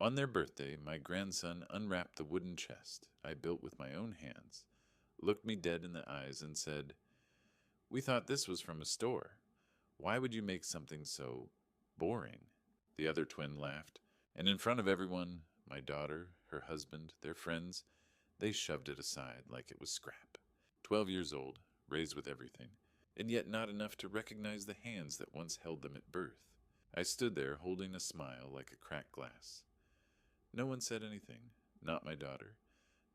On their birthday, my grandson unwrapped the wooden chest I built with my own hands, looked me dead in the eyes, and said, "We thought this was from a store. Why would you make something so boring?" The other twin laughed, and in front of everyone, my daughter, her husband, their friends, they shoved it aside like it was scrap. 12 years old, raised with everything, and yet not enough to recognize the hands that once held them at birth. I stood there holding a smile like a cracked glass. No one said anything, not my daughter,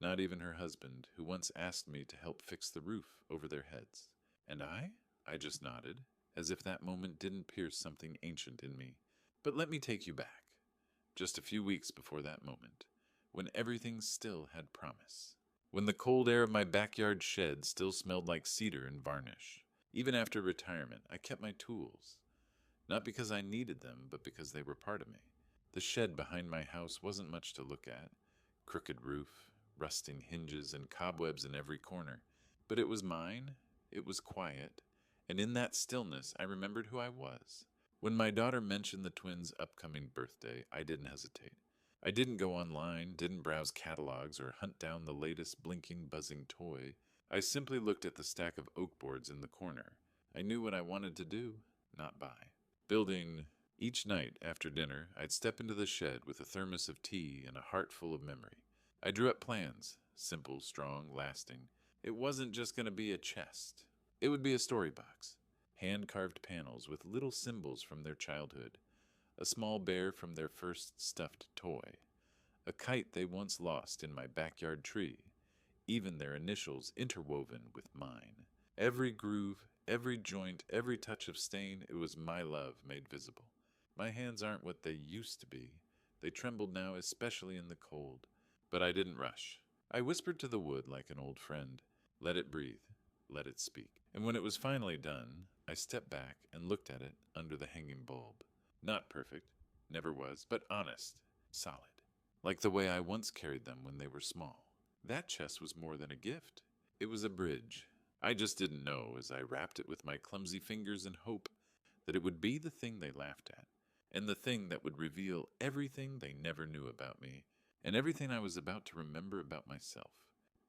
not even her husband, who once asked me to help fix the roof over their heads. And I just nodded, as if that moment didn't pierce something ancient in me. But let me take you back, just a few weeks before that moment, when everything still had promise. When the cold air of my backyard shed still smelled like cedar and varnish. Even after retirement, I kept my tools. Not because I needed them, but because they were part of me. The shed behind my house wasn't much to look at. Crooked roof, rusting hinges, and cobwebs in every corner. But it was mine, it was quiet, and in that stillness I remembered who I was. When my daughter mentioned the twins' upcoming birthday, I didn't hesitate. I didn't go online, didn't browse catalogs, or hunt down the latest blinking, buzzing toy. I simply looked at the stack of oak boards in the corner. I knew what I wanted to do, not buy. Building. Each night after dinner, I'd step into the shed with a thermos of tea and a heart full of memory. I drew up plans, simple, strong, lasting. It wasn't just going to be a chest. It would be a story box. Hand-carved panels with little symbols from their childhood. A small bear from their first stuffed toy. A kite they once lost in my backyard tree. Even their initials interwoven with mine. Every groove, every joint, every touch of stain, it was my love made visible. My hands aren't what they used to be. They trembled now, especially in the cold. But I didn't rush. I whispered to the wood like an old friend. Let it breathe. Let it speak. And when it was finally done, I stepped back and looked at it under the hanging bulb. Not perfect. Never was. But honest. Solid. Like the way I once carried them when they were small. That chest was more than a gift. It was a bridge. I just didn't know as I wrapped it with my clumsy fingers in hope that it would be the thing they laughed at, and the thing that would reveal everything they never knew about me, and everything I was about to remember about myself.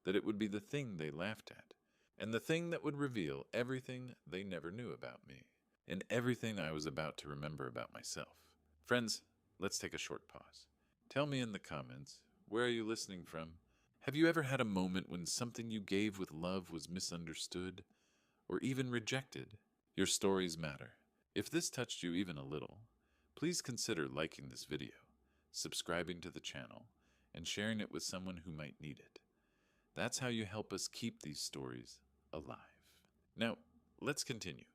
That it would be the thing they laughed at, and the thing that would reveal everything they never knew about me, and everything I was about to remember about myself. Friends, let's take a short pause. Tell me in the comments, where are you listening from? Have you ever had a moment when something you gave with love was misunderstood, or even rejected? Your stories matter. If this touched you even a little, please consider liking this video, subscribing to the channel, and sharing it with someone who might need it. That's how you help us keep these stories alive. Now, let's continue.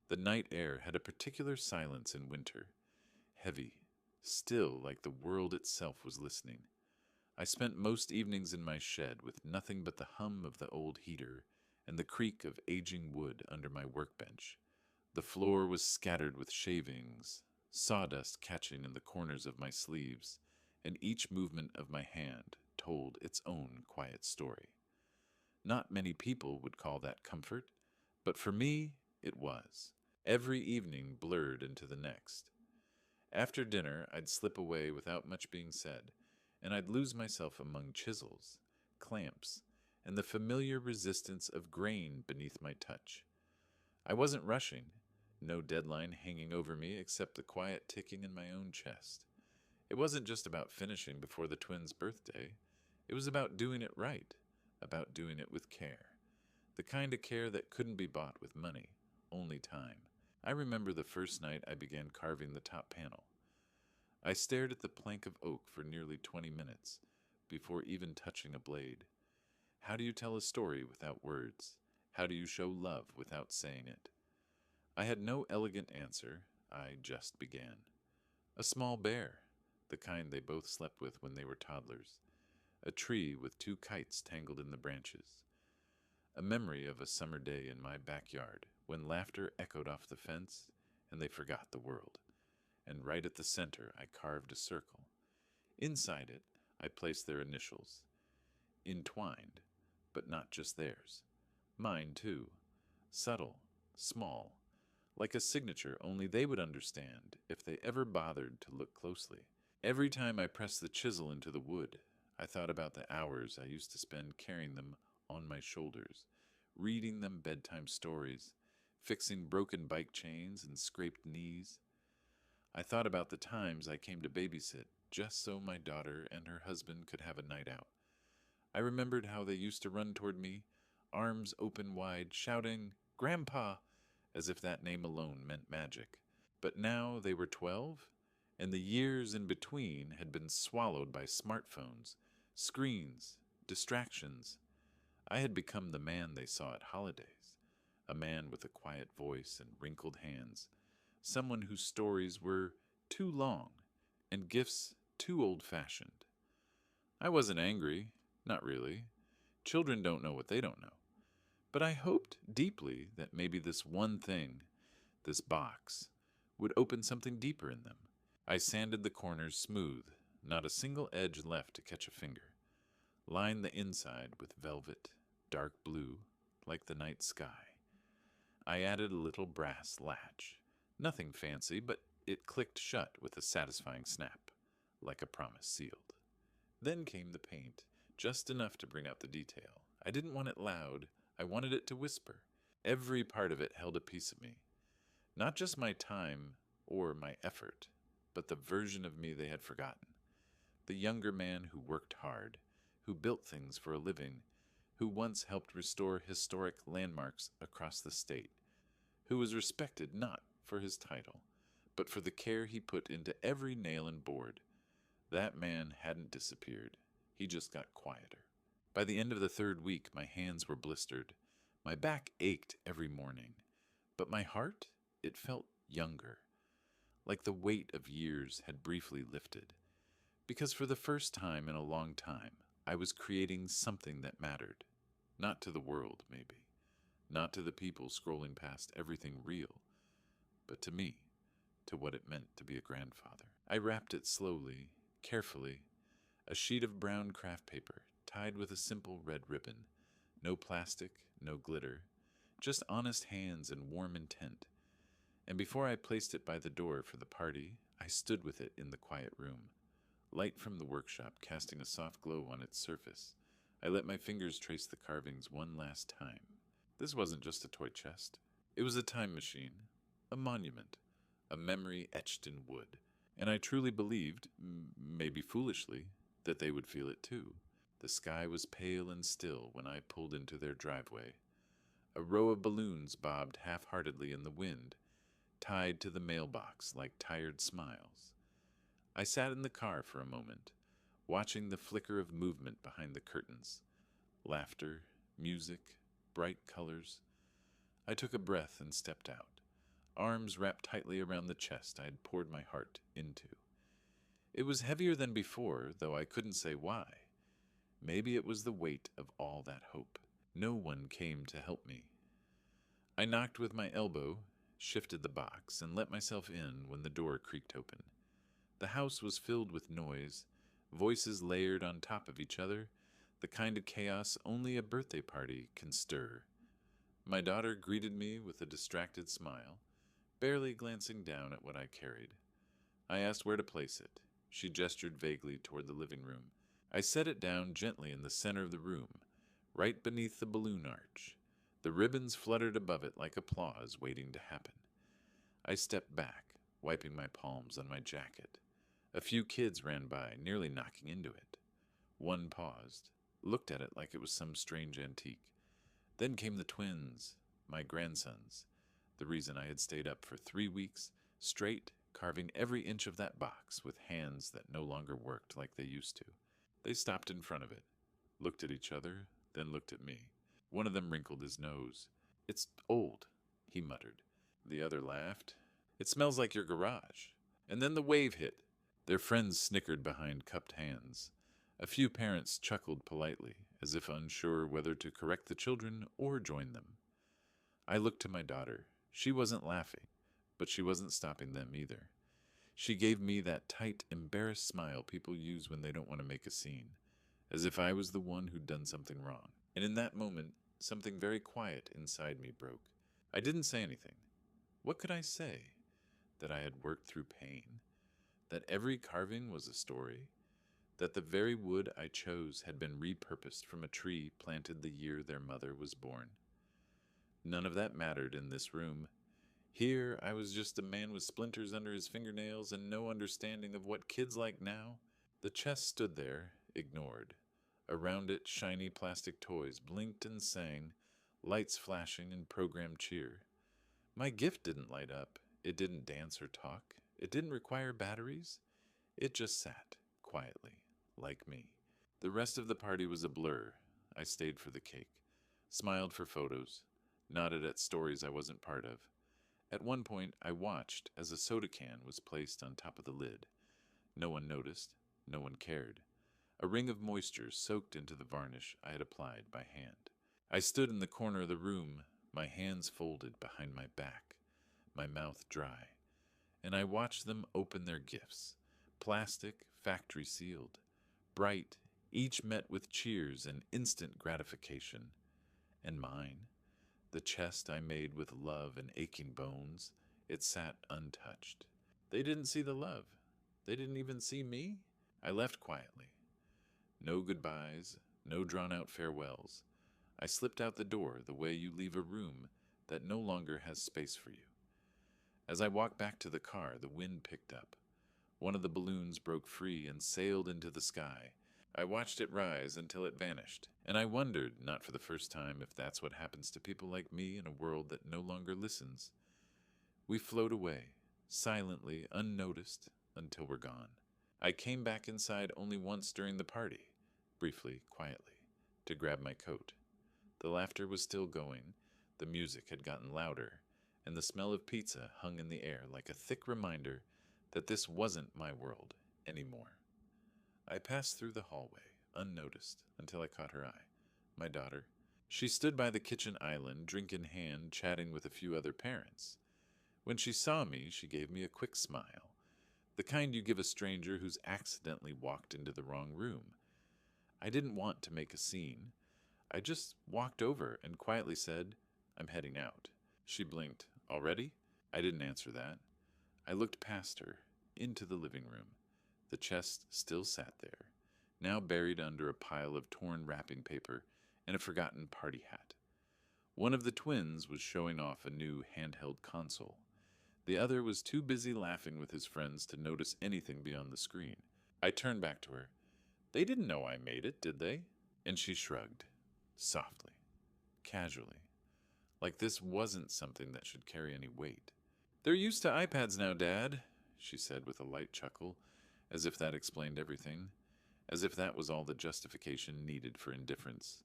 The night air had a particular silence in winter, heavy, still like the world itself was listening. I spent most evenings in my shed with nothing but the hum of the old heater and the creak of aging wood under my workbench. The floor was scattered with shavings, sawdust catching in the corners of my sleeves, and each movement of my hand told its own quiet story. Not many people would call that comfort, but for me, it was. Every evening blurred into the next. After dinner, I'd slip away without much being said, and I'd lose myself among chisels, clamps, and the familiar resistance of grain beneath my touch. I wasn't rushing, no deadline hanging over me except the quiet ticking in my own chest. It wasn't just about finishing before the twins' birthday. It was about doing it right, about doing it with care. The kind of care that couldn't be bought with money, only time. I remember the first night I began carving the top panel. I stared at the plank of oak for nearly 20 minutes before even touching a blade. How do you tell a story without words? How do you show love without saying it? I had no elegant answer. I just began. A small bear, the kind they both slept with when they were toddlers. A tree with 2 kites tangled in the branches. A memory of a summer day in my backyard when laughter echoed off the fence and they forgot the world. And right at the center I carved a circle. Inside it, I placed their initials. Entwined, but not just theirs. Mine, too. Subtle, small, like a signature only they would understand if they ever bothered to look closely. Every time I pressed the chisel into the wood, I thought about the hours I used to spend carrying them on my shoulders, reading them bedtime stories, fixing broken bike chains and scraped knees. I thought about the times I came to babysit just so my daughter and her husband could have a night out. I remembered how they used to run toward me, arms open wide, shouting, "Grandpa!" as if that name alone meant magic. But now they were 12, and the years in between had been swallowed by smartphones, screens, distractions. I had become the man they saw at holidays, a man with a quiet voice and wrinkled hands, someone whose stories were too long and gifts too old-fashioned. I wasn't angry, not really. Children don't know what they don't know. But I hoped deeply that maybe this one thing, this box, would open something deeper in them. I sanded the corners smooth, not a single edge left to catch a finger. Lined the inside with velvet, dark blue, like the night sky. I added a little brass latch. Nothing fancy, but it clicked shut with a satisfying snap, like a promise sealed. Then came the paint, just enough to bring out the detail. I didn't want it loud, I wanted it to whisper. Every part of it held a piece of me. Not just my time or my effort, but the version of me they had forgotten. The younger man who worked hard, who built things for a living, who once helped restore historic landmarks across the state, who was respected not for his title, but for the care he put into every nail and board. That man hadn't disappeared. He just got quieter. By the end of the third week, my hands were blistered. My back ached every morning. But my heart, it felt younger, like the weight of years had briefly lifted. Because for the first time in a long time, I was creating something that mattered. Not to the world, maybe. Not to the people scrolling past everything real. But to me, to what it meant to be a grandfather. I wrapped it slowly, carefully, a sheet of brown craft paper tied with a simple red ribbon. No plastic, no glitter, just honest hands and warm intent. And before I placed it by the door for the party, I stood with it in the quiet room. Light from the workshop casting a soft glow on its surface. I let my fingers trace the carvings one last time. This wasn't just a toy chest. It was a time machine, a monument, a memory etched in wood. And I truly believed, maybe foolishly, that they would feel it too. The sky was pale and still when I pulled into their driveway. A row of balloons bobbed half-heartedly in the wind, tied to the mailbox like tired smiles. I sat in the car for a moment, watching the flicker of movement behind the curtains. Laughter, music, bright colors. I took a breath and stepped out, arms wrapped tightly around the chest I had poured my heart into. It was heavier than before, though I couldn't say why. Maybe it was the weight of all that hope. No one came to help me. I knocked with my elbow, shifted the box, and let myself in when the door creaked open. The house was filled with noise, voices layered on top of each other, the kind of chaos only a birthday party can stir. My daughter greeted me with a distracted smile, barely glancing down at what I carried. I asked where to place it. She gestured vaguely toward the living room. I set it down gently in the center of the room, right beneath the balloon arch. The ribbons fluttered above it like applause waiting to happen. I stepped back, wiping my palms on my jacket. A few kids ran by, nearly knocking into it. One paused, looked at it like it was some strange antique. Then came the twins, my grandsons, the reason I had stayed up for 3 weeks straight, carving every inch of that box with hands that no longer worked like they used to. They stopped in front of it, looked at each other, then looked at me. One of them wrinkled his nose. "It's old," he muttered. The other laughed. "It smells like your garage." And then the wave hit. Their friends snickered behind cupped hands. A few parents chuckled politely, as if unsure whether to correct the children or join them. I looked to my daughter. She wasn't laughing, but she wasn't stopping them either. She gave me that tight, embarrassed smile people use when they don't want to make a scene, as if I was the one who'd done something wrong. And in that moment, something very quiet inside me broke. I didn't say anything. What could I say? That I had worked through pain? that every carving was a story, that the very wood I chose had been repurposed from a tree planted the year their mother was born. None of that mattered in this room. Here I was just a man with splinters under his fingernails and no understanding of what kids like now. The chest stood there, ignored. Around it, shiny plastic toys blinked and sang, lights flashing in programmed cheer. My gift didn't light up. It didn't dance or talk. It didn't require batteries. It just sat, quietly, like me. The rest of the party was a blur. I stayed for the cake, smiled for photos, nodded at stories I wasn't part of. At one point, I watched as a soda can was placed on top of the lid. No one noticed. No one cared. A ring of moisture soaked into the varnish I had applied by hand. I stood in the corner of the room, my hands folded behind my back, my mouth dry, and I watched them open their gifts. Plastic, factory sealed, bright, each met with cheers and instant gratification. And mine, the chest I made with love and aching bones, it sat untouched. They didn't see the love. They didn't even see me. I left quietly. No goodbyes, no drawn-out farewells. I slipped out the door the way you leave a room that no longer has space for you. As I walked back to the car, the wind picked up. One of the balloons broke free and sailed into the sky. I watched it rise until it vanished, and I wondered, not for the first time, if that's what happens to people like me in a world that no longer listens. We float away, silently, unnoticed, until we're gone. I came back inside only once during the party, briefly, quietly, to grab my coat. The laughter was still going, the music had gotten louder, and the smell of pizza hung in the air like a thick reminder that this wasn't my world anymore. I passed through the hallway, unnoticed, until I caught her eye. My daughter. She stood by the kitchen island, drink in hand, chatting with a few other parents. When she saw me, she gave me a quick smile, the kind you give a stranger who's accidentally walked into the wrong room. I didn't want to make a scene. I just walked over and quietly said, "I'm heading out." She blinked. "Already?" I didn't answer that. I looked past her, into the living room. The chest still sat there, now buried under a pile of torn wrapping paper and a forgotten party hat. One of the twins was showing off a new handheld console. The other was too busy laughing with his friends to notice anything beyond the screen. I turned back to her. "They didn't know I made it, did they?" And she shrugged, softly, casually, like this wasn't something that should carry any weight. "They're used to iPads now, Dad," she said with a light chuckle, as if that explained everything, as if that was all the justification needed for indifference.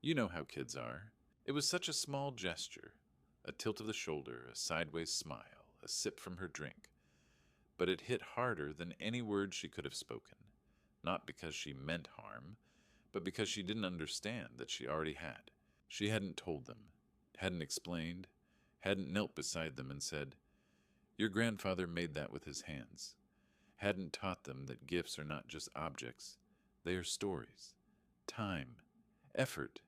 You know how kids are. It was such a small gesture, a tilt of the shoulder, a sideways smile, a sip from her drink. But it hit harder than any word she could have spoken, not because she meant harm, but because she didn't understand that she already had. She hadn't told them, hadn't explained, hadn't knelt beside them and said, "Your grandfather made that with his hands," hadn't taught them that gifts are not just objects, they are stories, time, effort,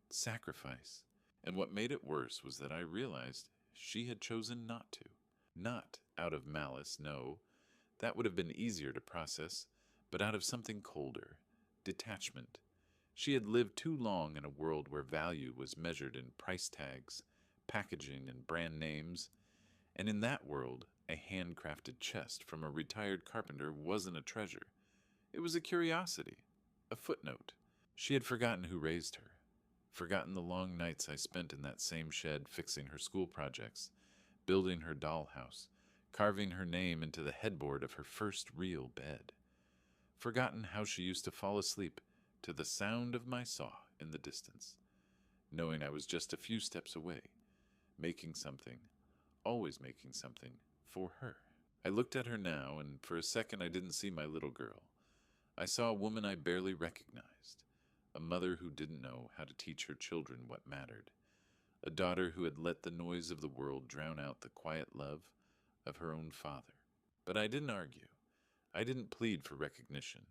sacrifice. And what made it worse was that I realized she had chosen not to. Not out of malice, no, that would have been easier to process, but out of something colder, detachment. She had lived too long in a world where value was measured in price tags, packaging, and brand names, and in that world, a handcrafted chest from a retired carpenter wasn't a treasure. It was a curiosity, a footnote. She had forgotten who raised her, forgotten the long nights I spent in that same shed fixing her school projects, building her dollhouse, carving her name into the headboard of her first real bed. Forgotten how she used to fall asleep to the sound of my saw in the distance, knowing I was just a few steps away, making something, always making something, for her. I looked at her now, and for a second I didn't see my little girl. I saw a woman I barely recognized, a mother who didn't know how to teach her children what mattered, a daughter who had let the noise of the world drown out the quiet love of her own father. But I didn't argue. I didn't plead for recognition.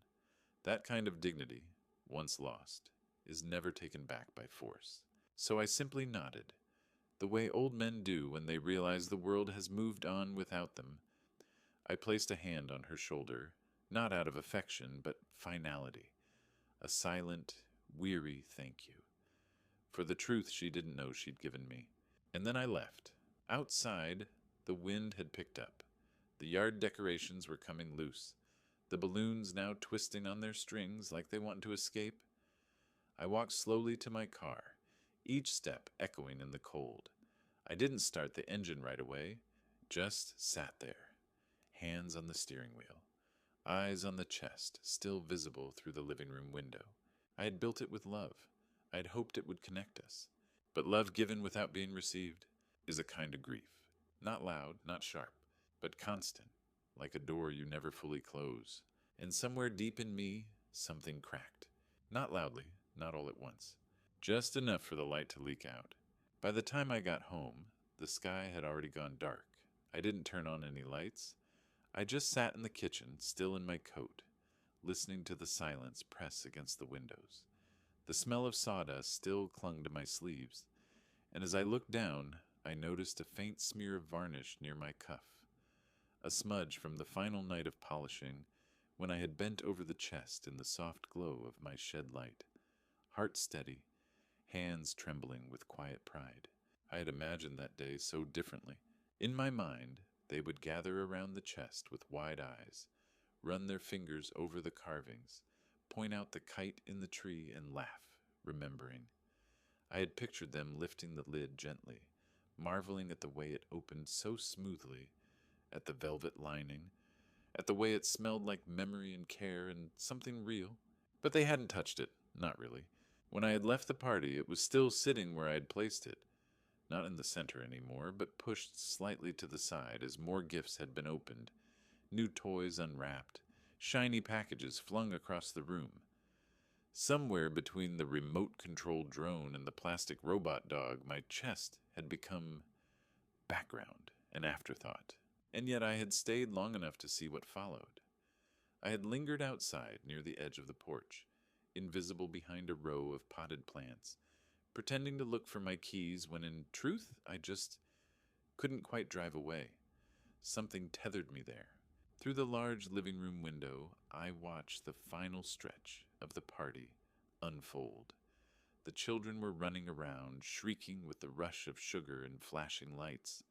That kind of dignity, once lost, is never taken back by force. So I simply nodded, the way old men do when they realize the world has moved on without them. I placed a hand on her shoulder, not out of affection, but finality. A silent, weary thank you for the truth she didn't know she'd given me. And then I left. Outside, the wind had picked up. The yard decorations were coming loose, the balloons now twisting on their strings like they want to escape. I walked slowly to my car, each step echoing in the cold. I didn't start the engine right away, just sat there, hands on the steering wheel, eyes on the chest still visible through the living room window. I had built it with love. I had hoped it would connect us. But love given without being received is a kind of grief. Not loud, not sharp, but constant, like a door you never fully close. And somewhere deep in me, something cracked. Not loudly, not all at once. Just enough for the light to leak out. By the time I got home, the sky had already gone dark. I didn't turn on any lights. I just sat in the kitchen, still in my coat, listening to the silence press against the windows. The smell of sawdust still clung to my sleeves, and as I looked down, I noticed a faint smear of varnish near my cuff, a smudge from the final night of polishing when I had bent over the chest in the soft glow of my shed light, heart steady, hands trembling with quiet pride. I had imagined that day so differently. In my mind, they would gather around the chest with wide eyes, run their fingers over the carvings, point out the kite in the tree and laugh, remembering. I had pictured them lifting the lid gently, marveling at the way it opened so smoothly, at the velvet lining, at the way it smelled like memory and care and something real. But they hadn't touched it, not really. When I had left the party, it was still sitting where I had placed it, not in the center anymore, but pushed slightly to the side as more gifts had been opened, new toys unwrapped, shiny packages flung across the room. Somewhere between the remote-controlled drone and the plastic robot dog, my chest had become background, an afterthought. And yet I had stayed long enough to see what followed. I had lingered outside near the edge of the porch, invisible behind a row of potted plants, pretending to look for my keys when in truth I just couldn't quite drive away. Something tethered me there. Through the large living room window, I watched the final stretch of the party unfold. The children were running around, shrieking with the rush of sugar and flashing lights.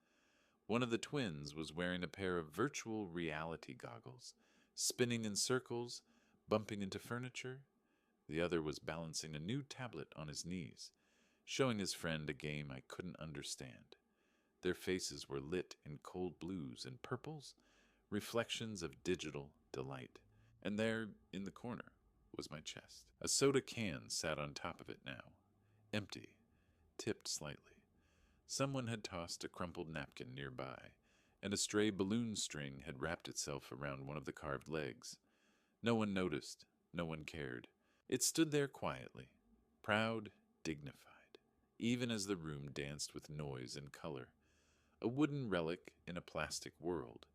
One of the twins was wearing a pair of virtual reality goggles, spinning in circles, bumping into furniture. The other was balancing a new tablet on his knees, showing his friend a game I couldn't understand. Their faces were lit in cold blues and purples, reflections of digital delight. And there, in the corner, was my chest. A soda can sat on top of it now, empty, tipped slightly. Someone had tossed a crumpled napkin nearby, and a stray balloon string had wrapped itself around one of the carved legs. No one noticed, no one cared. It stood there quietly, proud, dignified, even as the room danced with noise and color. A wooden relic in a plastic world.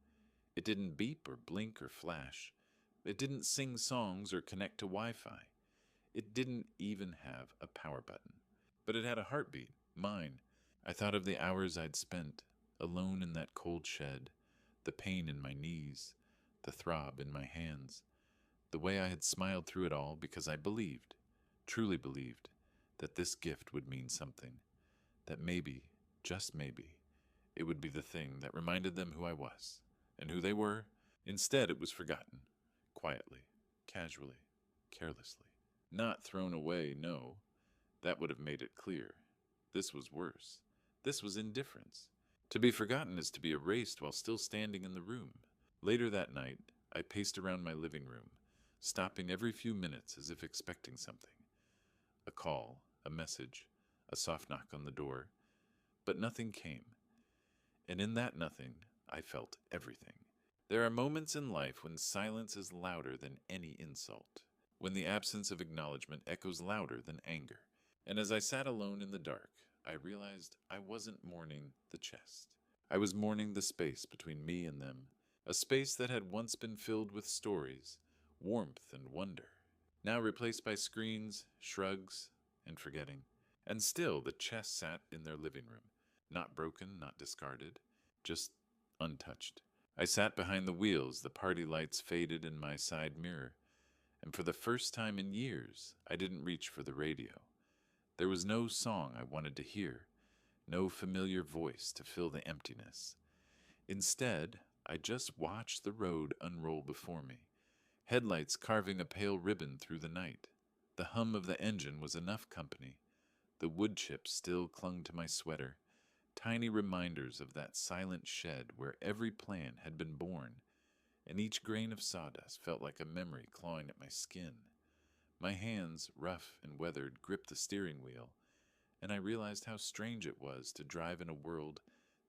It didn't beep or blink or flash. It didn't sing songs or connect to Wi-Fi. It didn't even have a power button. But it had a heartbeat, mine. I thought of the hours I'd spent, alone in that cold shed, the pain in my knees, the throb in my hands, the way I had smiled through it all because I believed, truly believed, that this gift would mean something, that maybe, just maybe, it would be the thing that reminded them who I was, and who they were. Instead, it was forgotten, quietly, casually, carelessly. Not thrown away, no. That would have made it clear. This was worse. This was indifference. To be forgotten is to be erased while still standing in the room. Later that night, I paced around my living room, stopping every few minutes as if expecting something. A call, a message, a soft knock on the door. But nothing came. And in that nothing, I felt everything. There are moments in life when silence is louder than any insult, when the absence of acknowledgement echoes louder than anger. And as I sat alone in the dark, I realized I wasn't mourning the chest. I was mourning the space between me and them, a space that had once been filled with stories, warmth and wonder, now replaced by screens, shrugs, and forgetting. And still the chest sat in their living room, not broken, not discarded, just untouched. I sat behind the wheels, the party lights faded in my side mirror, and for the first time in years, I didn't reach for the radio. There was no song I wanted to hear, no familiar voice to fill the emptiness. Instead, I just watched the road unroll before me, headlights carving a pale ribbon through the night. The hum of the engine was enough company. The wood chips still clung to my sweater, tiny reminders of that silent shed where every plan had been born, and each grain of sawdust felt like a memory clawing at my skin. My hands, rough and weathered, gripped the steering wheel, and I realized how strange it was to drive in a world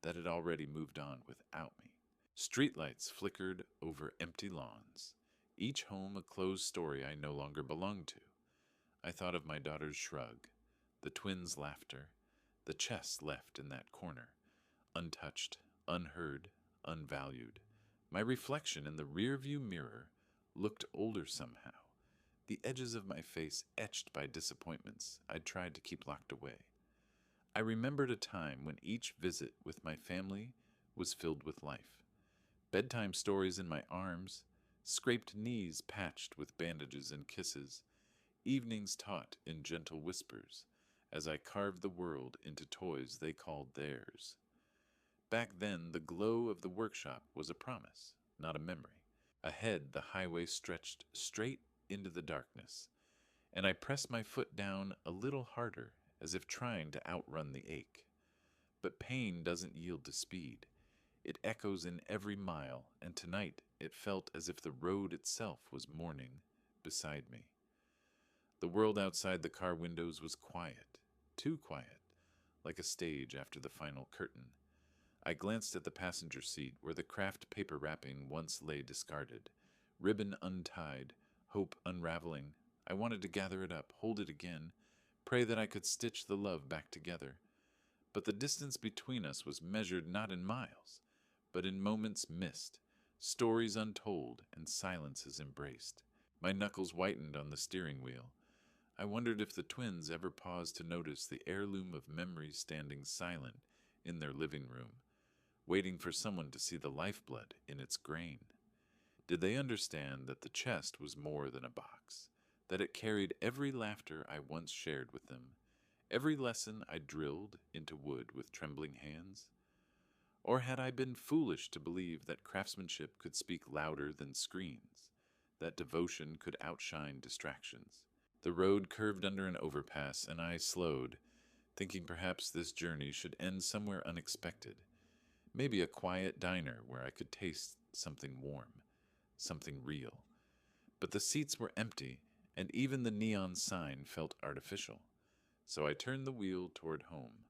that had already moved on without me. Streetlights flickered over empty lawns, each home a closed story I no longer belonged to. I thought of my daughter's shrug, the twins' laughter, the chest left in that corner, untouched, unheard, unvalued. My reflection in the rearview mirror looked older somehow, the edges of my face etched by disappointments I'd tried to keep locked away. I remembered a time when each visit with my family was filled with life. Bedtime stories in my arms, scraped knees patched with bandages and kisses, evenings taught in gentle whispers as I carved the world into toys they called theirs. Back then, the glow of the workshop was a promise, not a memory. Ahead, the highway stretched straight into the darkness, and I pressed my foot down a little harder as if trying to outrun the ache. But pain doesn't yield to speed. It echoes in every mile, and tonight it felt as if the road itself was mourning beside me. The world outside the car windows was quiet, too quiet, like a stage after the final curtain. I glanced at the passenger seat where the craft paper wrapping once lay discarded, ribbon untied, hope unraveling. I wanted to gather it up, hold it again, pray that I could stitch the love back together. But the distance between us was measured not in miles, but in moments missed, stories untold, and silences embraced. My knuckles whitened on the steering wheel. I wondered if the twins ever paused to notice the heirloom of memories standing silent in their living room, waiting for someone to see the lifeblood in its grain. Did they understand that the chest was more than a box, that it carried every laughter I once shared with them, every lesson I drilled into wood with trembling hands? Or had I been foolish to believe that craftsmanship could speak louder than screens, that devotion could outshine distractions? The road curved under an overpass, and I slowed, thinking perhaps this journey should end somewhere unexpected. Maybe a quiet diner where I could taste something warm, something real. But the seats were empty, and even the neon sign felt artificial. So I turned the wheel toward home,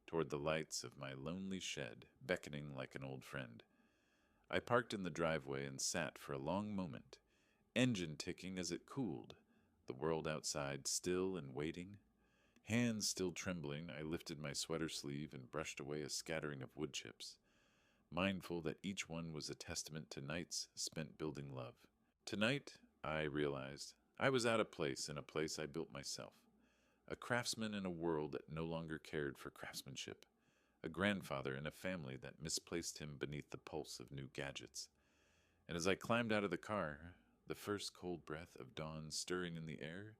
toward the lights of my lonely shed, beckoning like an old friend. I parked in the driveway and sat for a long moment, engine ticking as it cooled, the world outside still and waiting. Hands still trembling, I lifted my sweater sleeve and brushed away a scattering of wood chips, mindful that each one was a testament to nights spent building love. Tonight, I realized, I was out of place in a place I built myself, a craftsman in a world that no longer cared for craftsmanship, a grandfather in a family that misplaced him beneath the pulse of new gadgets. And as I climbed out of the car, the first cold breath of dawn stirring in the air,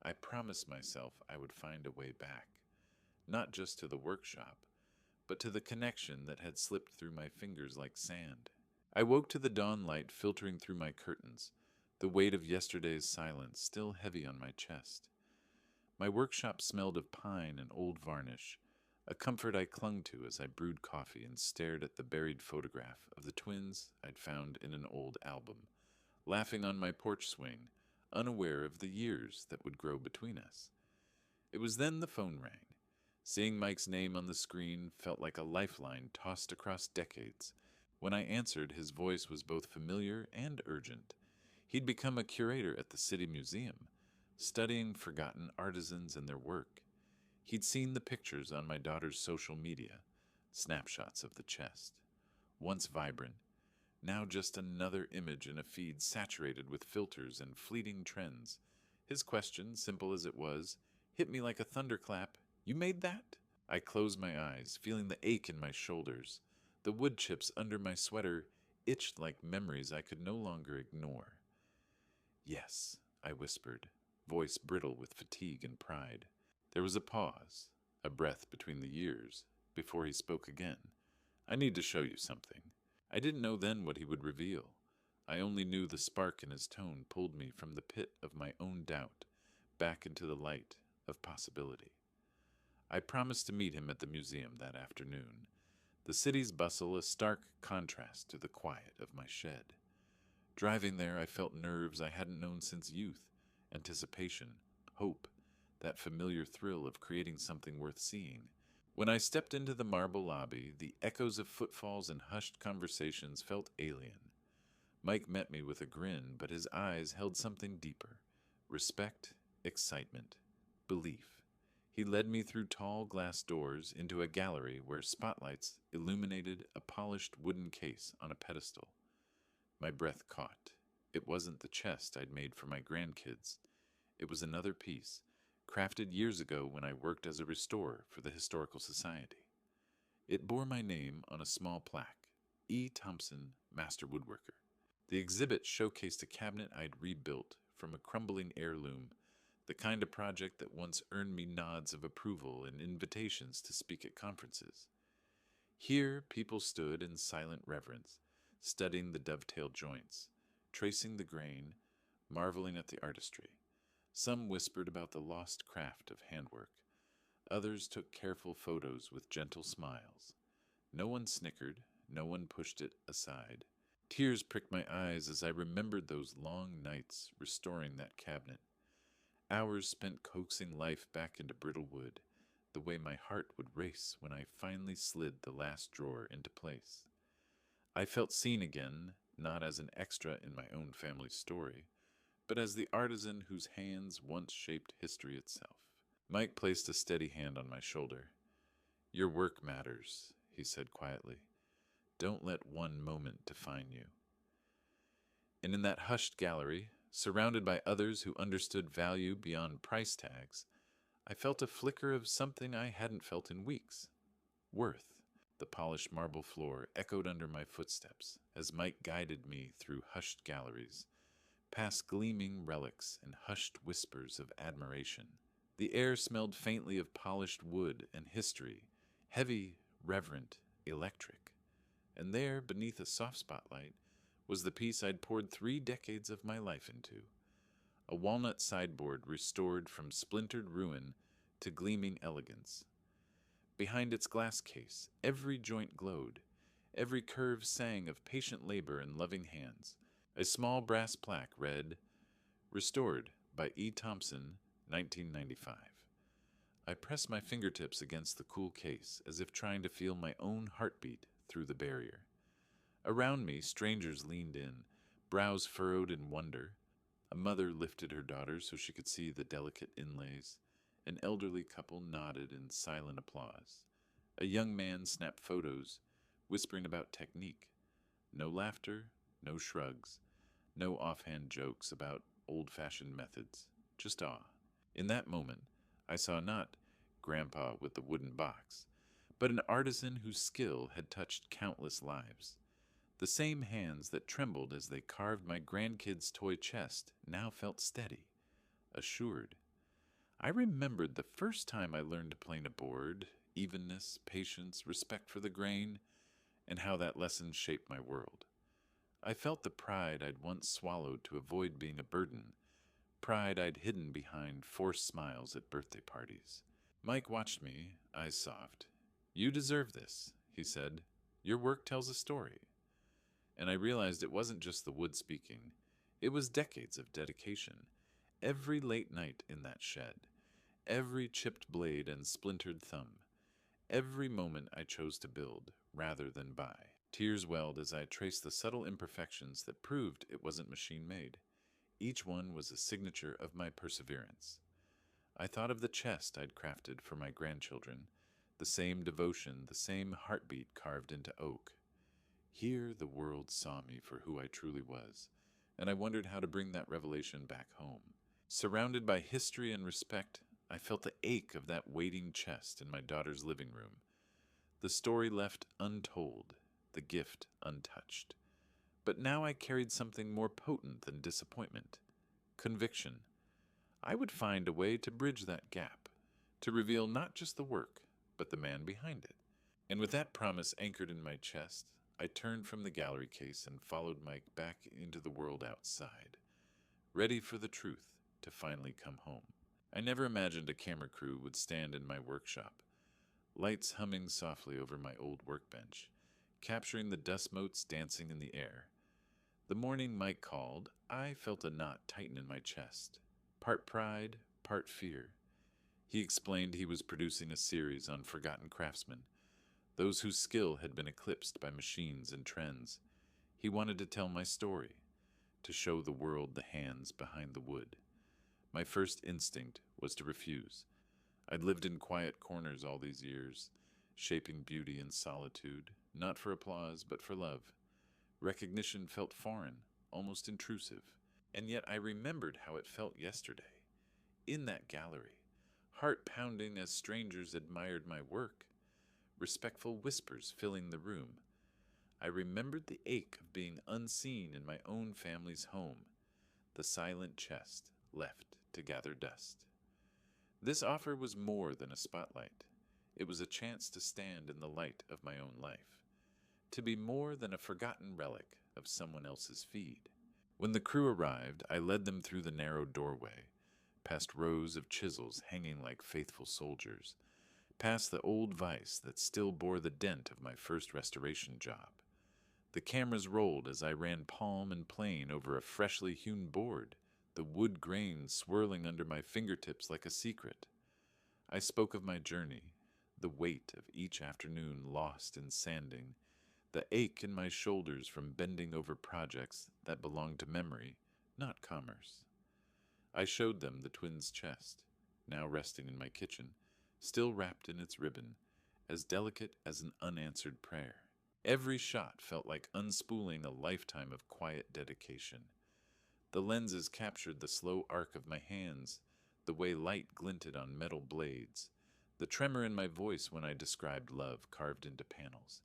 I promised myself I would find a way back, not just to the workshop, but to the connection that had slipped through my fingers like sand. I woke to the dawn light filtering through my curtains, the weight of yesterday's silence still heavy on my chest. My workshop smelled of pine and old varnish, a comfort I clung to as I brewed coffee and stared at the buried photograph of the twins I'd found in an old album, laughing on my porch swing, unaware of the years that would grow between us. It was then the phone rang. Seeing Mike's name on the screen felt like a lifeline tossed across decades. When I answered, his voice was both familiar and urgent. He'd become a curator at the City Museum, studying forgotten artisans and their work. He'd seen the pictures on my daughter's social media, snapshots of the chest. Once vibrant, now just another image in a feed saturated with filters and fleeting trends. His question, simple as it was, hit me like a thunderclap. "You made that?" I closed my eyes, feeling the ache in my shoulders, the wood chips under my sweater itched like memories I could no longer ignore. Yes, I whispered, voice brittle with fatigue and pride. There was a pause, a breath between the years, before he spoke again. I need to show you something. I didn't know then what he would reveal. I only knew the spark in his tone pulled me from the pit of my own doubt back into the light of possibility. I promised to meet him at the museum that afternoon, the city's bustle a stark contrast to the quiet of my shed. Driving there, I felt nerves I hadn't known since youth, anticipation, hope, that familiar thrill of creating something worth seeing. When I stepped into the marble lobby, the echoes of footfalls and hushed conversations felt alien. Mike met me with a grin, but his eyes held something deeper: respect, excitement, belief. He led me through tall glass doors into a gallery where spotlights illuminated a polished wooden case on a pedestal. My breath caught. It wasn't the chest I'd made for my grandkids. It was another piece, crafted years ago when I worked as a restorer for the Historical Society. It bore my name on a small plaque, E. Thompson, Master Woodworker. The exhibit showcased a cabinet I'd rebuilt from a crumbling heirloom, the kind of project that once earned me nods of approval and invitations to speak at conferences. Here, people stood in silent reverence, studying the dovetailed joints, tracing the grain, marveling at the artistry. Some whispered about the lost craft of handwork. Others took careful photos with gentle smiles. No one snickered, no one pushed it aside. Tears pricked my eyes as I remembered those long nights restoring that cabinet. Hours spent coaxing life back into brittle wood, the way my heart would race when I finally slid the last drawer into place. I felt seen again, not as an extra in my own family story, but as the artisan whose hands once shaped history itself. Mike placed a steady hand on my shoulder. "Your work matters," he said quietly. "Don't let one moment define you." And in that hushed gallery, surrounded by others who understood value beyond price tags, I felt a flicker of something I hadn't felt in weeks: worth. The polished marble floor echoed under my footsteps as Mike guided me through hushed galleries, past gleaming relics and hushed whispers of admiration. The air smelled faintly of polished wood and history, heavy, reverent, electric. And there, beneath a soft spotlight, was the piece I'd poured 3 decades of my life into: a walnut sideboard restored from splintered ruin to gleaming elegance. Behind its glass case, every joint glowed, every curve sang of patient labor and loving hands. A small brass plaque read, "Restored by E. Thompson, 1995. I pressed my fingertips against the cool case as if trying to feel my own heartbeat through the barrier. Around me, strangers leaned in, brows furrowed in wonder. A mother lifted her daughter so she could see the delicate inlays. An elderly couple nodded in silent applause. A young man snapped photos, whispering about technique. No laughter, no shrugs, no offhand jokes about old-fashioned methods, just awe. In that moment, I saw not Grandpa with the wooden box, but an artisan whose skill had touched countless lives. The same hands that trembled as they carved my grandkid's toy chest now felt steady, assured. I remembered the first time I learned to plane a board, evenness, patience, respect for the grain, and how that lesson shaped my world. I felt the pride I'd once swallowed to avoid being a burden, pride I'd hidden behind forced smiles at birthday parties. Mike watched me, eyes soft. "You deserve this," he said. "Your work tells a story." And I realized it wasn't just the wood speaking. It was decades of dedication. Every late night in that shed, every chipped blade and splintered thumb, every moment I chose to build rather than buy. Tears welled as I traced the subtle imperfections that proved it wasn't machine-made. Each one was a signature of my perseverance. I thought of the chest I'd crafted for my grandchildren, the same devotion, the same heartbeat carved into oak. Here the world saw me for who I truly was, and I wondered how to bring that revelation back home. Surrounded by history and respect, I felt the ache of that waiting chest in my daughter's living room. The story left untold, the gift untouched. But now I carried something more potent than disappointment: conviction. I would find a way to bridge that gap, to reveal not just the work, but the man behind it. And with that promise anchored in my chest, I turned from the gallery case and followed Mike back into the world outside, ready for the truth to finally come home. I never imagined a camera crew would stand in my workshop, lights humming softly over my old workbench, capturing the dust motes dancing in the air. The morning Mike called, I felt a knot tighten in my chest, part pride, part fear. He explained he was producing a series on forgotten craftsmen, those whose skill had been eclipsed by machines and trends. He wanted to tell my story, to show the world the hands behind the wood. My first instinct was to refuse. I'd lived in quiet corners all these years, shaping beauty in solitude, not for applause, but for love. Recognition felt foreign, almost intrusive. And yet I remembered how it felt yesterday, in that gallery, heart pounding as strangers admired my work, respectful whispers filling the room. I remembered the ache of being unseen in my own family's home, the silent chest left to gather dust. This offer was more than a spotlight. It was a chance to stand in the light of my own life, to be more than a forgotten relic of someone else's feed. When the crew arrived, I led them through the narrow doorway, past rows of chisels hanging like faithful soldiers, past the old vise that still bore the dent of my first restoration job. The cameras rolled as I ran palm and plane over a freshly hewn board, the wood grain swirling under my fingertips like a secret. I spoke of my journey, the weight of each afternoon lost in sanding, the ache in my shoulders from bending over projects that belonged to memory, not commerce. I showed them the twins' chest, now resting in my kitchen, still wrapped in its ribbon, as delicate as an unanswered prayer. Every shot felt like unspooling a lifetime of quiet dedication. The lenses captured the slow arc of my hands, the way light glinted on metal blades, the tremor in my voice when I described love carved into panels.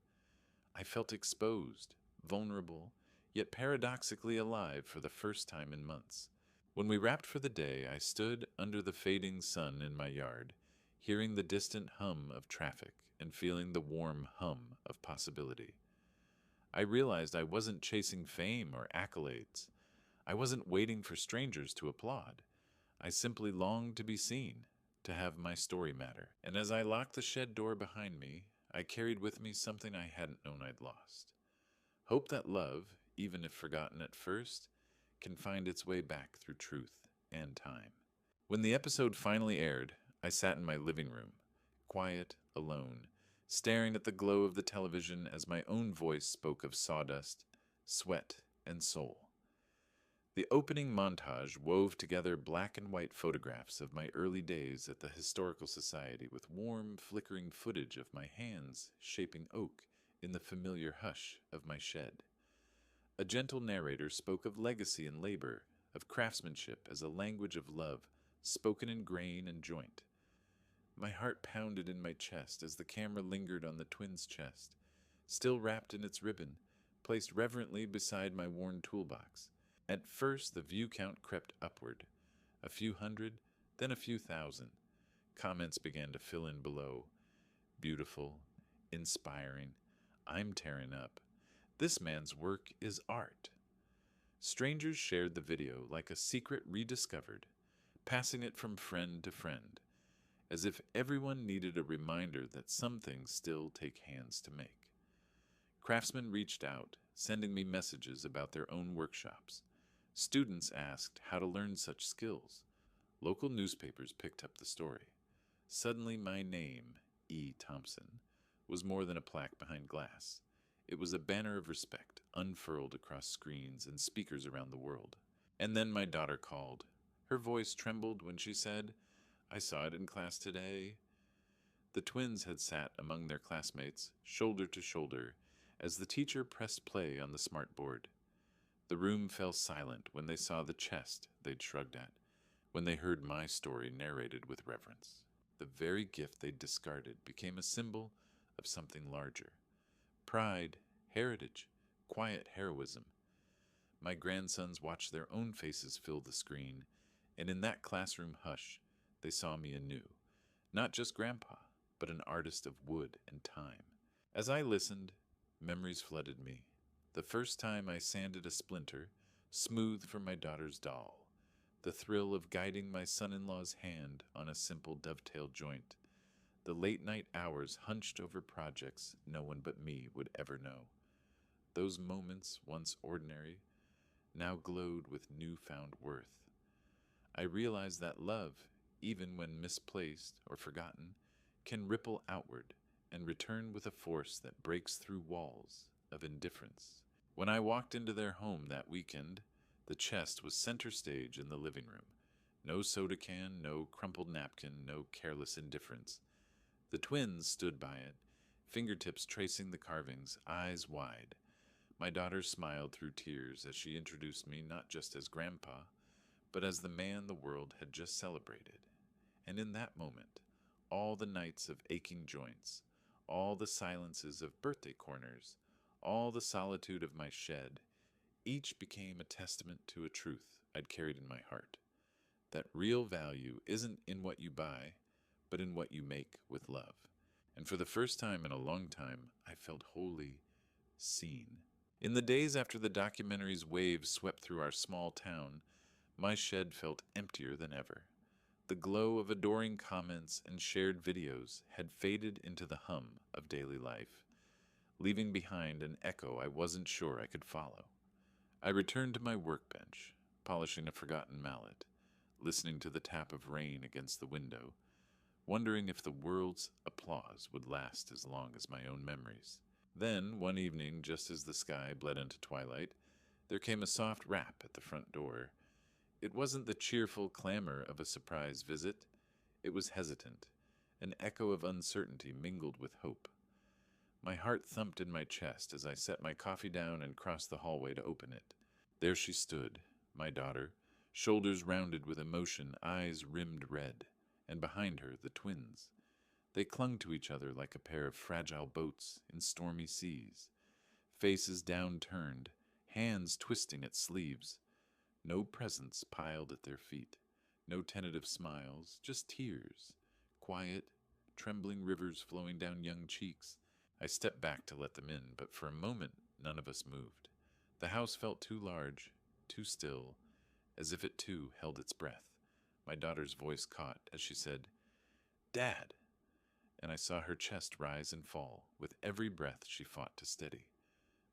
I felt exposed, vulnerable, yet paradoxically alive for the first time in months. When we wrapped for the day, I stood under the fading sun in my yard, hearing the distant hum of traffic and feeling the warm hum of possibility. I realized I wasn't chasing fame or accolades. I wasn't waiting for strangers to applaud. I simply longed to be seen, to have my story matter. And as I locked the shed door behind me, I carried with me something I hadn't known I'd lost. Hope that love, even if forgotten at first, can find its way back through truth and time. When the episode finally aired, I sat in my living room, quiet, alone, staring at the glow of the television as my own voice spoke of sawdust, sweat, and soul. The opening montage wove together black and white photographs of my early days at the Historical Society with warm, flickering footage of my hands shaping oak in the familiar hush of my shed. A gentle narrator spoke of legacy and labor, of craftsmanship as a language of love, spoken in grain and joint. My heart pounded in my chest as the camera lingered on the twins' chest, still wrapped in its ribbon, placed reverently beside my worn toolbox. At first, the view count crept upward, a few hundred, then a few thousand. Comments began to fill in below. Beautiful, inspiring, I'm tearing up. This man's work is art. Strangers shared the video like a secret rediscovered, passing it from friend to friend, as if everyone needed a reminder that some things still take hands to make. Craftsmen reached out, sending me messages about their own workshops. Students asked how to learn such skills. Local newspapers picked up the story. Suddenly my name, E. Thompson, was more than a plaque behind glass. It was a banner of respect, unfurled across screens and speakers around the world. And then my daughter called. Her voice trembled when she said, I saw it in class today. The twins had sat among their classmates, shoulder to shoulder, as the teacher pressed play on the smartboard. The room fell silent when they saw the chest they'd shrugged at, when they heard my story narrated with reverence. The very gift they'd discarded became a symbol of something larger. Pride, heritage, quiet heroism. My grandsons watched their own faces fill the screen, and in that classroom hush, they saw me anew. Not just Grandpa, but an artist of wood and time. As I listened, memories flooded me. The first time I sanded a splinter, smooth for my daughter's doll. The thrill of guiding my son-in-law's hand on a simple dovetail joint. The late-night hours hunched over projects no one but me would ever know. Those moments, once ordinary, now glowed with newfound worth. I realized that love, even when misplaced or forgotten, can ripple outward and return with a force that breaks through walls of indifference. When I walked into their home that weekend, the chest was center stage in the living room. No soda can, no crumpled napkin, no careless indifference. The twins stood by it, fingertips tracing the carvings, eyes wide. My daughter smiled through tears as she introduced me not just as Grandpa, but as the man the world had just celebrated. And in that moment, all the nights of aching joints, all the silences of birthday corners, all the solitude of my shed, each became a testament to a truth I'd carried in my heart. That real value isn't in what you buy, but in what you make with love. And for the first time in a long time, I felt wholly seen. In the days after the documentary's waves swept through our small town, my shed felt emptier than ever. The glow of adoring comments and shared videos had faded into the hum of daily life, leaving behind an echo I wasn't sure I could follow. I returned to my workbench, polishing a forgotten mallet, listening to the tap of rain against the window, wondering if the world's applause would last as long as my own memories. Then, one evening, just as the sky bled into twilight, there came a soft rap at the front door. It wasn't the cheerful clamor of a surprise visit. It was hesitant, an echo of uncertainty mingled with hope. My heart thumped in my chest as I set my coffee down and crossed the hallway to open it. There she stood, my daughter, shoulders rounded with emotion, eyes rimmed red, and behind her the twins. They clung to each other like a pair of fragile boats in stormy seas, faces downturned, hands twisting at sleeves. No presents piled at their feet, no tentative smiles, just tears, quiet, trembling rivers flowing down young cheeks. I stepped back to let them in, but for a moment none of us moved. The house felt too large, too still, as if it too held its breath. My daughter's voice caught as she said, "Dad," and I saw her chest rise and fall with every breath she fought to steady.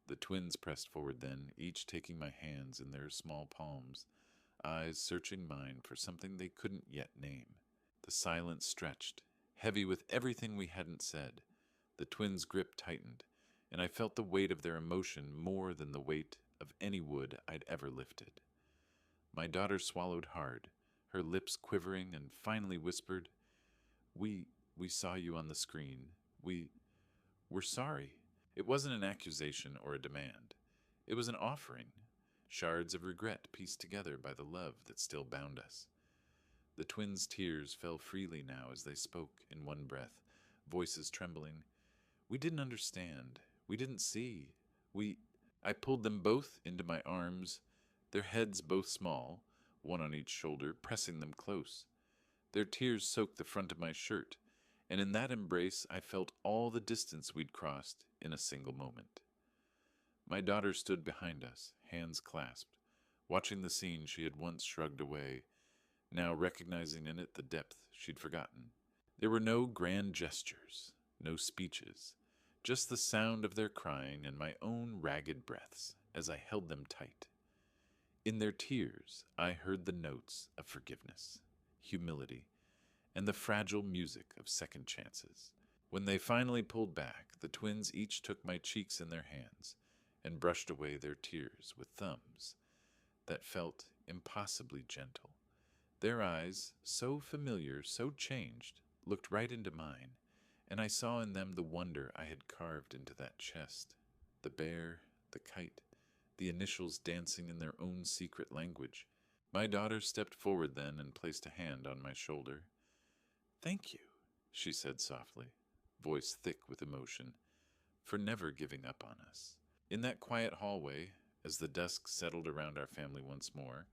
The twins pressed forward then, each taking my hands in their small palms, eyes searching mine for something they couldn't yet name. The silence stretched, heavy with everything we hadn't said. The twins' grip tightened, and I felt the weight of their emotion more than the weight of any wood I'd ever lifted. My daughter swallowed hard, her lips quivering, and finally whispered, We saw you on the screen. We're sorry." It wasn't an accusation or a demand. It was an offering, shards of regret pieced together by the love that still bound us. The twins' tears fell freely now as they spoke in one breath, voices trembling. "We didn't understand. We didn't see. We..." I pulled them both into my arms, their heads both small, one on each shoulder, pressing them close. Their tears soaked the front of my shirt, and in that embrace I felt all the distance we'd crossed in a single moment. My daughter stood behind us, hands clasped, watching the scene she had once shrugged away, now recognizing in it the depth she'd forgotten. There were no grand gestures, no speeches, just the sound of their crying and my own ragged breaths as I held them tight. In their tears, I heard the notes of forgiveness, humility, and the fragile music of second chances. When they finally pulled back, the twins each took my cheeks in their hands and brushed away their tears with thumbs that felt impossibly gentle. Their eyes, so familiar, so changed, looked right into mine, and I saw in them the wonder I had carved into that chest. The bear, the kite, the initials dancing in their own secret language. My daughter stepped forward then and placed a hand on my shoulder. "Thank you," she said softly, voice thick with emotion, "for never giving up on us." In that quiet hallway, as the dusk settled around our family once more,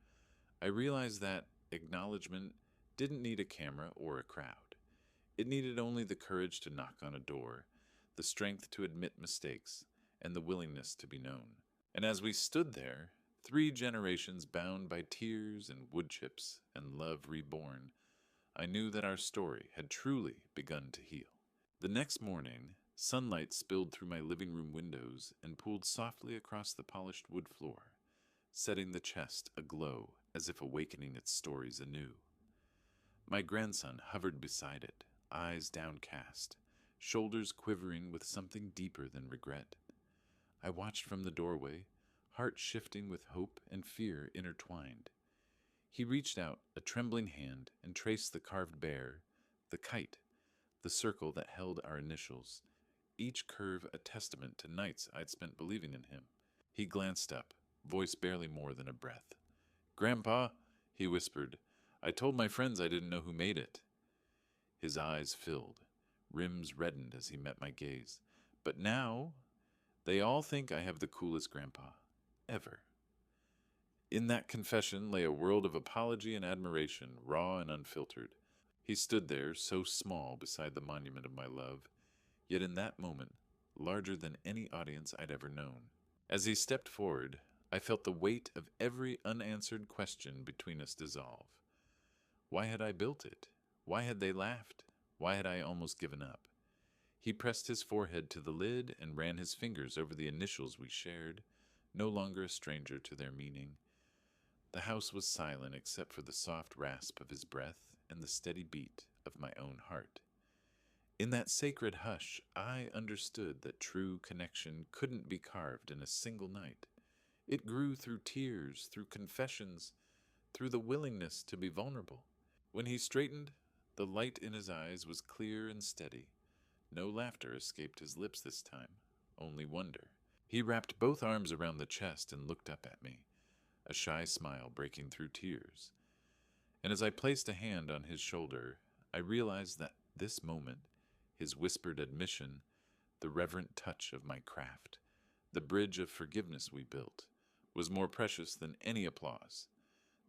I realized that acknowledgement didn't need a camera or a crowd. It needed only the courage to knock on a door, the strength to admit mistakes, and the willingness to be known. And as we stood there, 3 generations bound by tears and wood chips and love reborn, I knew that our story had truly begun to heal. The next morning, sunlight spilled through my living room windows and pooled softly across the polished wood floor, setting the chest aglow as if awakening its stories anew. My grandson hovered beside it, eyes downcast, shoulders quivering with something deeper than regret. I watched from the doorway, heart shifting with hope and fear intertwined. He reached out a trembling hand and traced the carved bear, the kite, the circle that held our initials, each curve a testament to nights I'd spent believing in him. He glanced up, voice barely more than a breath. "Grandpa," he whispered, "I told my friends I didn't know who made it." His eyes filled, rims reddened as he met my gaze. "But now, they all think I have the coolest grandpa ever." In that confession lay a world of apology and admiration, raw and unfiltered. He stood there, so small beside the monument of my love, yet in that moment, larger than any audience I'd ever known. As he stepped forward, I felt the weight of every unanswered question between us dissolve. Why had I built it? Why had they laughed? Why had I almost given up? He pressed his forehead to the lid and ran his fingers over the initials we shared, no longer a stranger to their meaning. The house was silent except for the soft rasp of his breath and the steady beat of my own heart. In that sacred hush, I understood that true connection couldn't be carved in a single night. It grew through tears, through confessions, through the willingness to be vulnerable. When he straightened, the light in his eyes was clear and steady. No laughter escaped his lips this time, only wonder. He wrapped both arms around the chest and looked up at me, a shy smile breaking through tears. And as I placed a hand on his shoulder, I realized that this moment, his whispered admission, the reverent touch of my craft, the bridge of forgiveness we built, was more precious than any applause.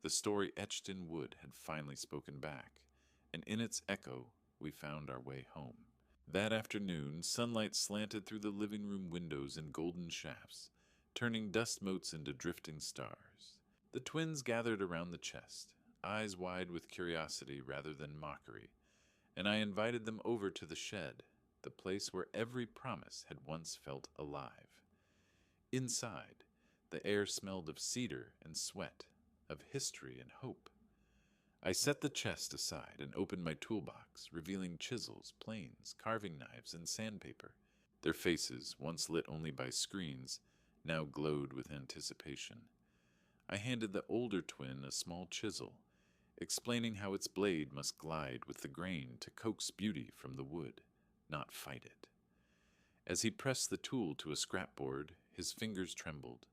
The story etched in wood had finally spoken back, and in its echo we found our way home. That afternoon, sunlight slanted through the living room windows in golden shafts, turning dust motes into drifting stars. The twins gathered around the chest, eyes wide with curiosity rather than mockery, and I invited them over to the shed, the place where every promise had once felt alive. Inside, the air smelled of cedar and sweat, of history and hope. I set the chest aside and opened my toolbox, revealing chisels, planes, carving knives, and sandpaper. Their faces, once lit only by screens, now glowed with anticipation. I handed the older twin a small chisel, explaining how its blade must glide with the grain to coax beauty from the wood, not fight it. As he pressed the tool to a scrapboard, his fingers trembled,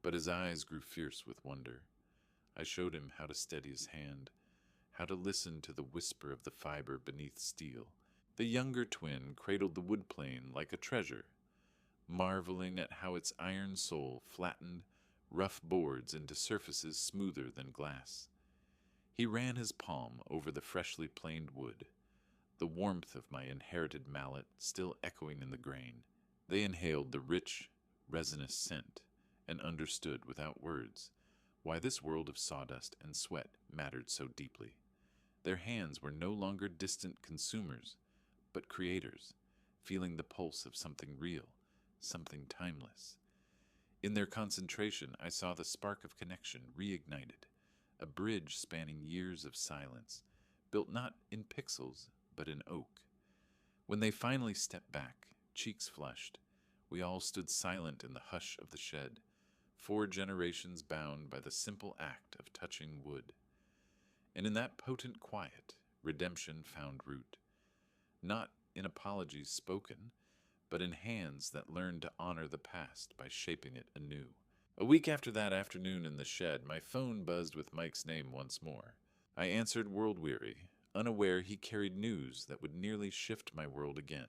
but his eyes grew fierce with wonder. I showed him how to steady his hand, how to listen to the whisper of the fiber beneath steel. The younger twin cradled the wood plane like a treasure, marveling at how its iron soul flattened rough boards into surfaces smoother than glass. He ran his palm over the freshly planed wood, the warmth of my inherited mallet still echoing in the grain. They inhaled the rich, resinous scent and understood without words why this world of sawdust and sweat mattered so deeply. Their hands were no longer distant consumers, but creators, feeling the pulse of something real, something timeless. In their concentration, I saw the spark of connection reignited, a bridge spanning years of silence, built not in pixels, but in oak. When they finally stepped back, cheeks flushed, we all stood silent in the hush of the shed, 4 generations bound by the simple act of touching wood. And in that potent quiet, redemption found root, not in apologies spoken, but in hands that learned to honor the past by shaping it anew. A week after that afternoon in the shed, my phone buzzed with Mike's name once more. I answered world-weary, unaware he carried news that would nearly shift my world again.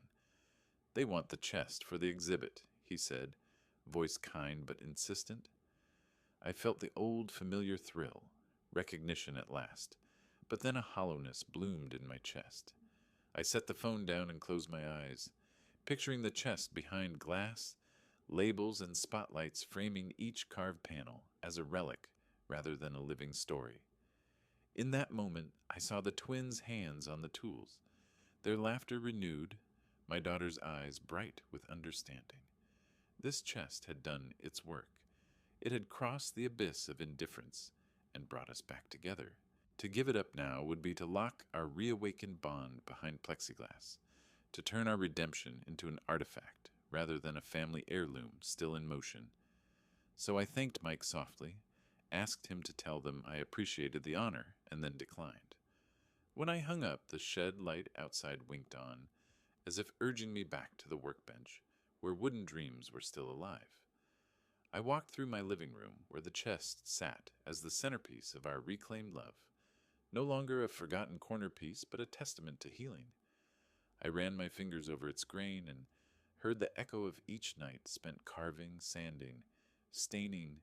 "They want the chest for the exhibit," he said, voice kind but insistent. I felt the old familiar thrill, recognition at last, but then a hollowness bloomed in my chest. I set the phone down and closed my eyes, picturing the chest behind glass, labels and spotlights framing each carved panel as a relic rather than a living story. In that moment, I saw the twins' hands on the tools, their laughter renewed, my daughter's eyes bright with understanding. This chest had done its work. It had crossed the abyss of indifference and brought us back together. To give it up now would be to lock our reawakened bond behind plexiglass, to turn our redemption into an artifact rather than a family heirloom still in motion. So I thanked Mike softly, asked him to tell them I appreciated the honor, and then declined. When I hung up, the shed light outside winked on, as if urging me back to the workbench, where wooden dreams were still alive. I walked through my living room, where the chest sat as the centerpiece of our reclaimed love, no longer a forgotten corner piece, but a testament to healing. I ran my fingers over its grain and heard the echo of each night spent carving, sanding, staining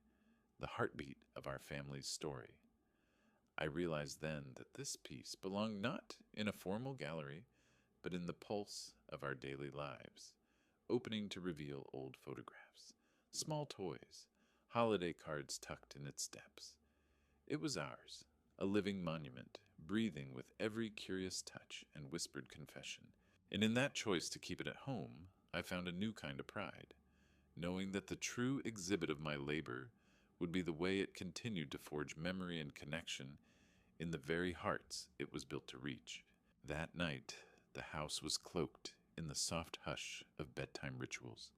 the heartbeat of our family's story. I realized then that this piece belonged not in a formal gallery, but in the pulse of our daily lives, opening to reveal old photographs, small toys, holiday cards tucked in its depths. It was ours, a living monument, breathing with every curious touch and whispered confession. And in that choice to keep it at home, I found a new kind of pride, knowing that the true exhibit of my labor would be the way it continued to forge memory and connection in the very hearts it was built to reach. That night, the house was cloaked in the soft hush of bedtime rituals,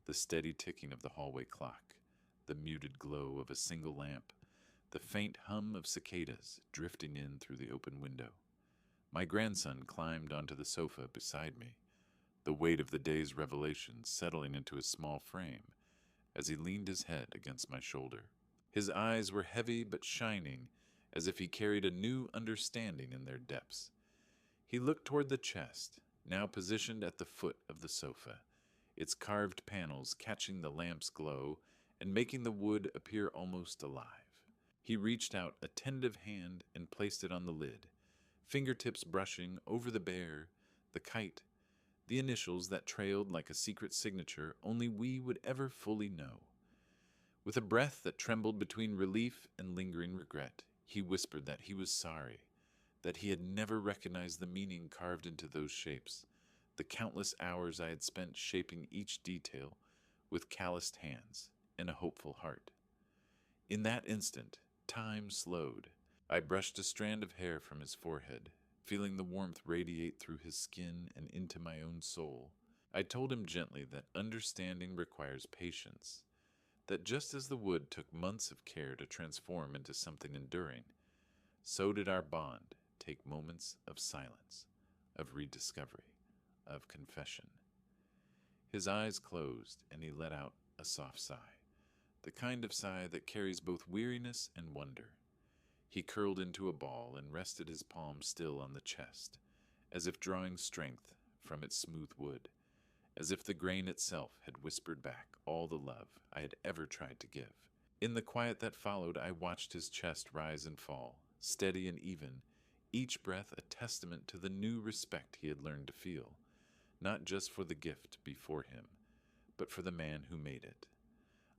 the steady ticking of the hallway clock, the muted glow of a single lamp, the faint hum of cicadas drifting in through the open window. My grandson climbed onto the sofa beside me, the weight of the day's revelations settling into his small frame as he leaned his head against my shoulder. His eyes were heavy but shining, as if he carried a new understanding in their depths. He looked toward the chest, now positioned at the foot of the sofa, its carved panels catching the lamp's glow and making the wood appear almost alive. He reached out a tentative hand and placed it on the lid, fingertips brushing over the bear, the kite, the initials that trailed like a secret signature only we would ever fully know. With a breath that trembled between relief and lingering regret, he whispered that he was sorry, that he had never recognized the meaning carved into those shapes, the countless hours I had spent shaping each detail with calloused hands and a hopeful heart. In that instant, time slowed. I brushed a strand of hair from his forehead, feeling the warmth radiate through his skin and into my own soul. I told him gently that understanding requires patience, that just as the wood took months of care to transform into something enduring, so did our bond take moments of silence, of rediscovery, of confession. His eyes closed, and he let out a soft sigh, the kind of sigh that carries both weariness and wonder. He curled into a ball and rested his palm still on the chest, as if drawing strength from its smooth wood, as if the grain itself had whispered back all the love I had ever tried to give. In the quiet that followed, I watched his chest rise and fall, steady and even, each breath a testament to the new respect he had learned to feel, not just for the gift before him, but for the man who made it.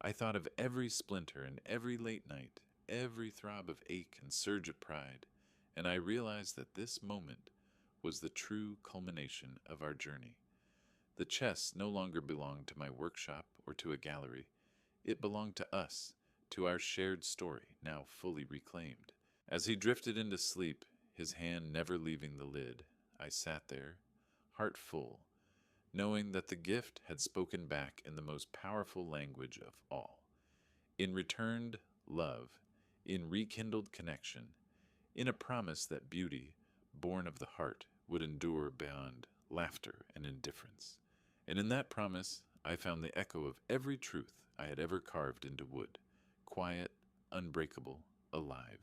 I thought of every splinter and every late night, every throb of ache and surge of pride, and I realized that this moment was the true culmination of our journey. The chest no longer belonged to my workshop or to a gallery. It belonged to us, to our shared story, now fully reclaimed. As he drifted into sleep, his hand never leaving the lid, I sat there, heart full, knowing that the gift had spoken back in the most powerful language of all, in returned love, in rekindled connection, in a promise that beauty, born of the heart, would endure beyond laughter and indifference. And in that promise, I found the echo of every truth I had ever carved into wood, quiet, unbreakable, alive.